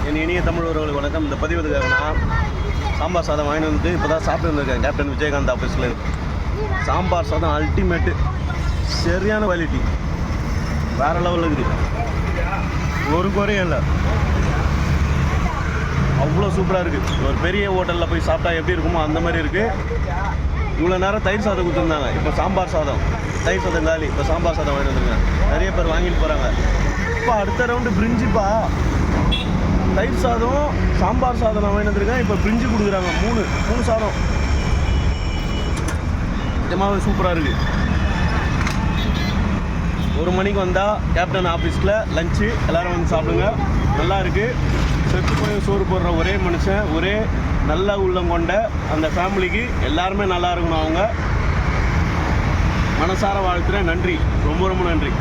என் இனிய தமிழ் உறவுகளுக்கு வணக்கம். இந்த பதிவுக்காகனா சாம்பார் சாதம் வாங்கிட்டு வந்து இப்போ தான் சாப்பிட்டு வந்திருக்கேன் கேப்டன் விஜயகாந்த் ஆஃபீஸில். சாம்பார் சாதம் அல்டிமேட்டு, சரியான குவாலிட்டி, வேறு லெவலில் இருக்குது. ஒரு குறையும் இல்லை, அவ்வளோ சூப்பராக இருக்குது. ஒரு பெரிய ஹோட்டலில் போய் சாப்பிட்டா எப்படி இருக்குமோ அந்த மாதிரி இருக்குது. இவ்வளோ நேரம் தயிர் சாதம் கொடுத்துருந்தாங்க, இப்போ சாம்பார் சாதம். தயிர் சாதம் காலி, இப்போ சாம்பார் சாதம் வாங்கிட்டு வந்துருக்கேன். நிறைய பேர் வாங்கிட்டு போகிறாங்க. இப்போ அடுத்த ரவுண்டு பிரிஞ்சுப்பா. தயிர் சாதம், சாம்பார் சாதம் நான் வாங்கிட்டு வந்துருக்கேன். இப்போ பிரிஞ்சு கொடுக்குறாங்க. மூணு சாதம். நிஜமாவே சூப்பராக இருக்குது. 1 மணிக்கு வந்தால் கேப்டன் ஆஃபீஸில் லஞ்சு எல்லோரும் வந்து சாப்பிடுங்க. நல்லா இருக்குது. செத்து போய் சோறு போடுற ஒரே மனுஷன், ஒரே நல்ல உள்ளம் கொண்ட அந்த ஃபேமிலிக்கு எல்லாருமே நல்லா இருக்கணும். அவங்க மனசார வாழ்த்துறேன். நன்றி, ரொம்ப ரொம்ப நன்றி.